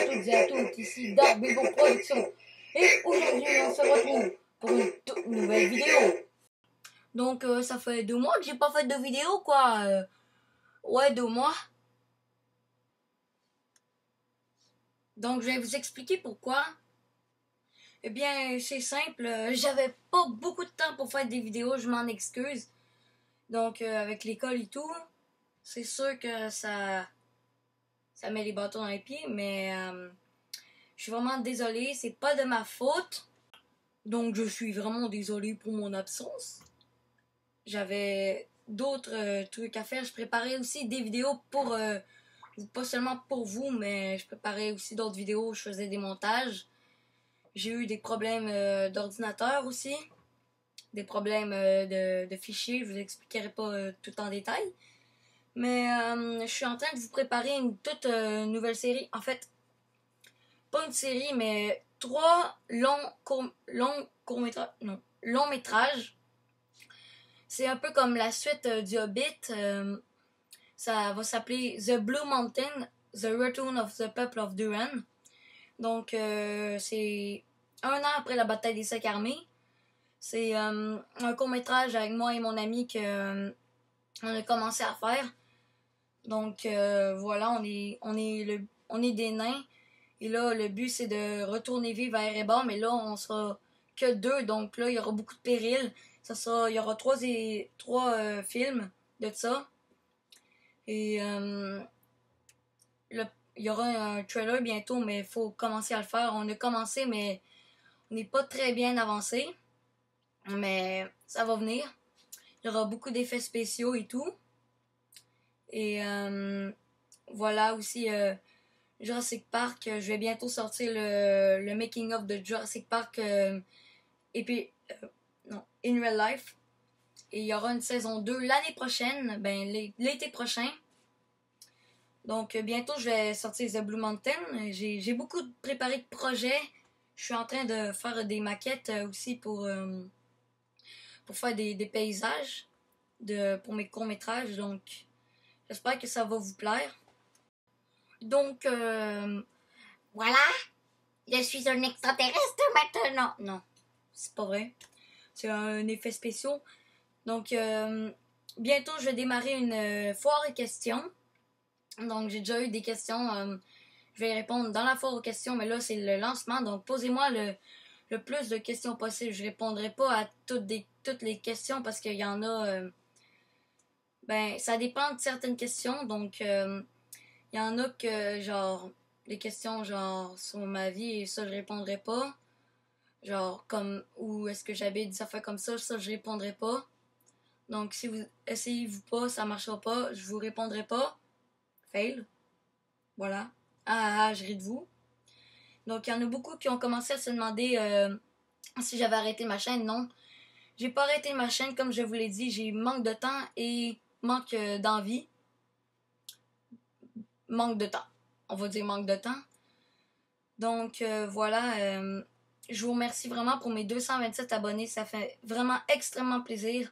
toutes et à tous, ici Darbibo Productions. Et aujourd'hui, on se retrouve pour une toute nouvelle vidéo. Donc, ça fait 2 mois que j'ai pas fait de vidéo, quoi. Ouais, 2 mois. Donc, je vais vous expliquer pourquoi. Eh bien, c'est simple. J'avais pas beaucoup de temps pour faire des vidéos, je m'en excuse. Donc, avec l'école et tout, c'est sûr que ça met les bâtons dans les pieds, mais je suis vraiment désolée, c'est pas de ma faute. Donc, je suis vraiment désolée pour mon absence. J'avais d'autres trucs à faire. Je préparais aussi des vidéos pour, pas seulement pour vous, mais je préparais aussi d'autres vidéos. Je faisais des montages. J'ai eu des problèmes d'ordinateur aussi. Des problèmes de fichiers. Je vous expliquerai pas tout en détail. Mais je suis en train de vous préparer une toute nouvelle série. En fait, pas une série, mais 3 longs métrages. C'est un peu comme la suite du Hobbit. Ça va s'appeler The Blue Mountain, The Return of the People of Duran. Donc, c'est 1 an après la bataille des 5 armées. C'est un court-métrage avec moi et mon ami qu'on a commencé à faire. Donc, voilà, on est des nains. Et là, le but, c'est de retourner vivre à Erebor, mais là, on sera que 2. Donc là, il y aura beaucoup de périls. Il y aura 3 films de ça. Et il y aura un trailer bientôt, mais il faut commencer à le faire. On a commencé, mais on n'est pas très bien avancé. Mais ça va venir. Il y aura beaucoup d'effets spéciaux et tout. Et voilà aussi Jurassic Park. Je vais bientôt sortir le making of de Jurassic Park et puis in real life. Et il y aura une saison 2 l'année prochaine, l'été prochain. Donc bientôt je vais sortir The Blue Mountain. J'ai beaucoup préparé de projets. Je suis en train de faire des maquettes aussi pour faire des paysages pour mes courts-métrages. Donc j'espère que ça va vous plaire. Donc voilà, je suis un extraterrestre maintenant. Non, c'est pas vrai. C'est un effet spécial. Donc, bientôt, je vais démarrer une foire aux questions. Donc, j'ai déjà eu des questions. Je vais y répondre dans la foire aux questions, mais là, c'est le lancement. Donc, posez-moi le plus de questions possible. Je répondrai pas à toutes les questions parce qu'il y en a... ça dépend de certaines questions. Donc, il y en a que, genre, des questions, genre, sur ma vie, et ça, je répondrai pas. Genre, comme, où est-ce que j'habite, ça fait comme ça, je répondrai pas. Donc, si vous essayez-vous pas, ça marchera pas, je vous répondrai pas. Fail. Voilà. Je ris de vous. Donc, il y en a beaucoup qui ont commencé à se demander si j'avais arrêté ma chaîne. Non. J'ai pas arrêté ma chaîne, comme je vous l'ai dit. J'ai manque de temps et manque d'envie. Manque de temps. On va dire manque de temps. Donc, voilà. Je vous remercie vraiment pour mes 227 abonnés. Ça fait vraiment extrêmement plaisir.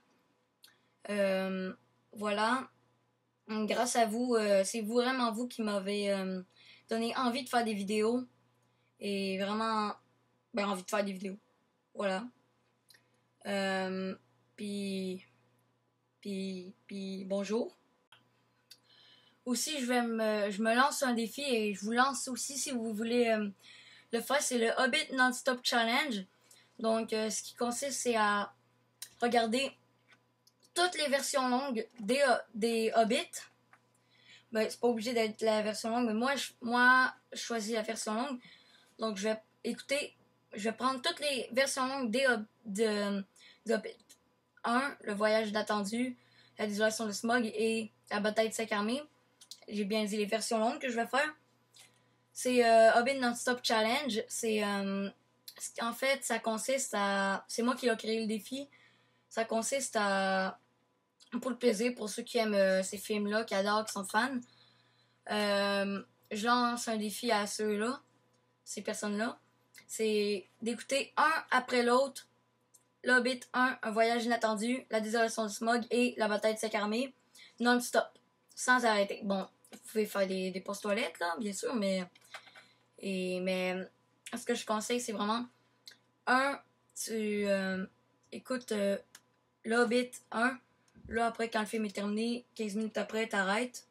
Voilà. Grâce à vous, c'est vraiment vous qui m'avez donné envie de faire des vidéos. Et vraiment, envie de faire des vidéos. Voilà. Puis bonjour. Aussi, je me lance un défi et je vous lance aussi si vous voulez le faire. C'est le Hobbit Non-Stop Challenge. Donc, ce qui consiste, c'est à regarder toutes les versions longues des Hobbits. C'est pas obligé d'être la version longue, mais moi, je choisis la version longue. Donc, je vais prendre toutes les versions longues des Hobbits. 1, le voyage inattendu, la désolation de Smaug et la bataille de 5 armées. J'ai bien dit les versions longues que je vais faire. C'est Hobbit Non-Stop Challenge. En fait, ça consiste à... C'est moi qui ai créé le défi. Ça consiste à... Pour le plaisir, pour ceux qui aiment ces films-là, qui adorent, qui sont fans. Je lance un défi à ceux-là, ces personnes-là. C'est d'écouter un après l'autre L'Hobbit 1, Un voyage inattendu, La désolation de Smaug et La bataille de 5 armées, non-stop, sans arrêter. Bon, vous pouvez faire des pauses toilettes, là, bien sûr, mais Mais ce que je conseille, c'est vraiment tu écoutes le Hobbit 1. Là, après, quand le film est terminé, 15 minutes après, t'arrêtes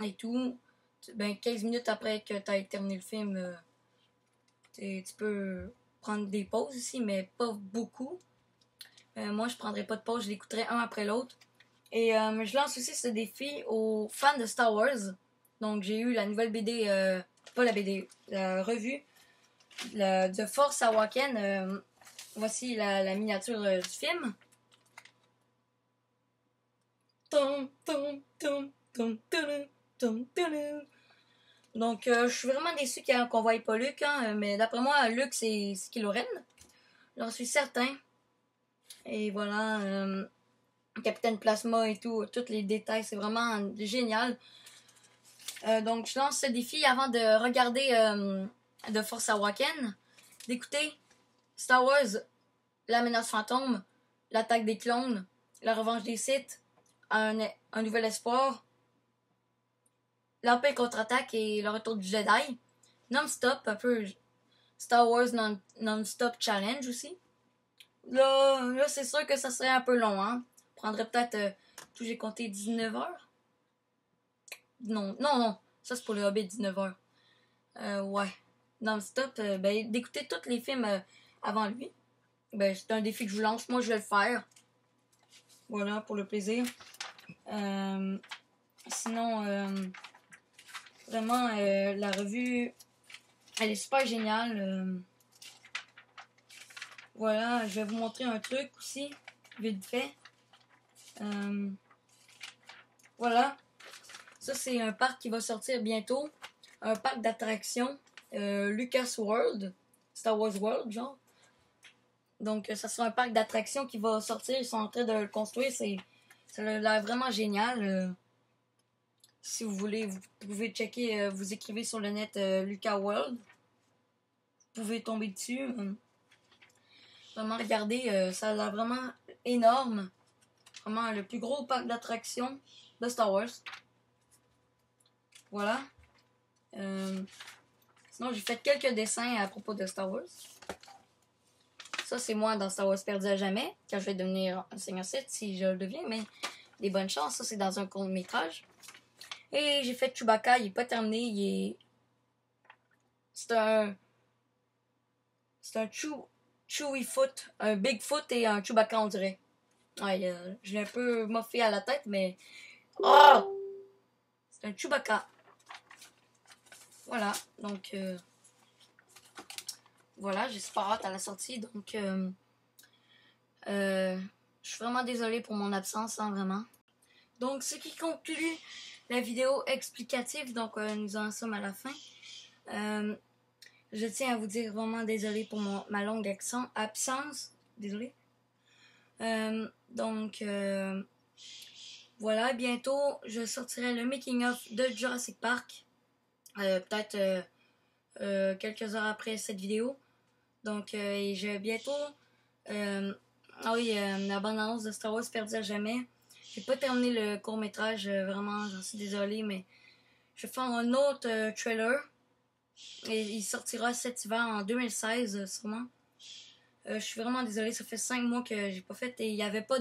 et tout. 15 minutes après que t'aies terminé le film, tu peux prendre des pauses aussi, mais pas beaucoup. Moi, je prendrais pas de pause, je l'écouterais un après l'autre. Et je lance aussi ce défi aux fans de Star Wars. Donc, j'ai eu la nouvelle BD, pas la BD, la revue de Force Awakens. Voici la miniature du film. Donc, je suis vraiment déçu qu'on voie pas Luke, hein, mais d'après moi, Luke, c'est Kylo Ren. J'en suis certain. Et voilà, Capitaine Plasma et tout, tous les détails, c'est vraiment génial. Donc, je lance ce défi avant de regarder de Force Awakens, d'écouter Star Wars, La Menace Fantôme, L'attaque des clones, La Revanche des Sith, Un Nouvel Espoir, L'Empire contre-attaque et Le Retour du Jedi. Non-stop, un peu Star Wars non-stop challenge aussi. Là c'est sûr que ça serait un peu long, hein. Prendrait peut-être, tout j'ai compté 19 heures. Non. Ça c'est pour le Hobbit, 19 heures. Ouais. Non-stop, d'écouter tous les films avant lui. C'est un défi que je vous lance. Moi, je vais le faire. Voilà, pour le plaisir. Sinon, vraiment, la revue, elle est super géniale. Voilà, je vais vous montrer un truc aussi, vite fait. Voilà. Ça, c'est un parc qui va sortir bientôt. Un parc d'attractions. Lucas World. Star Wars World, genre. Donc, ça sera un parc d'attractions qui va sortir. Ils sont en train de le construire. Ça a l'air vraiment génial. Si vous voulez, vous pouvez checker. Vous écrivez sur le net Lucas World. Vous pouvez tomber dessus. Vraiment, regardez. Ça a l'air vraiment énorme. Vraiment le plus gros parc d'attractions de Star Wars. Voilà. Sinon, j'ai fait quelques dessins à propos de Star Wars. Ça, c'est moi dans Star Wars perdu à jamais, quand je vais devenir enseignant 7 si je le deviens, mais des bonnes chances. Ça, c'est dans un court-métrage. Et j'ai fait Chewbacca, il est pas terminé, c'est un Chewie Foot, un Bigfoot et un Chewbacca, on dirait. Ouais, je l'ai un peu moffé à la tête, mais... Oh! C'est un Chewbacca. Voilà, donc... Voilà, j'ai super hâte à la sortie, donc... je suis vraiment désolée pour mon absence, hein, vraiment. Donc, ce qui conclut la vidéo explicative, donc nous en sommes à la fin. Je tiens à vous dire vraiment désolée pour ma longue absence. Désolée. Donc, voilà, bientôt, je sortirai le making-of de Jurassic Park. Peut-être quelques heures après cette vidéo. Donc, et je vais bientôt... la bande-annonce de Star Wars perdu à jamais. J'ai pas terminé le court-métrage, vraiment, j'en suis désolée, mais je vais faire un autre trailer. Et il sortira cet hiver en 2016, sûrement. Je suis vraiment désolée, ça fait 5 mois que j'ai pas fait et il n'y avait pas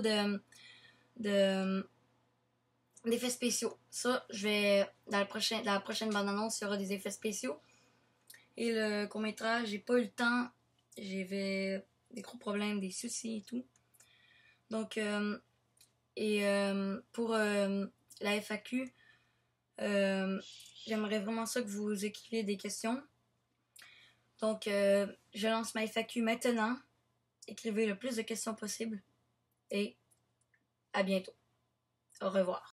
d'effets spéciaux. Ça, je vais. Dans la prochaine bande-annonce, il y aura des effets spéciaux. Et le court-métrage, j'ai pas eu le temps. J'avais des gros problèmes, des soucis et tout. Donc, pour la FAQ, j'aimerais vraiment ça que vous écriviez des questions. Donc, je lance ma FAQ maintenant. Écrivez le plus de questions possible. Et à bientôt. Au revoir.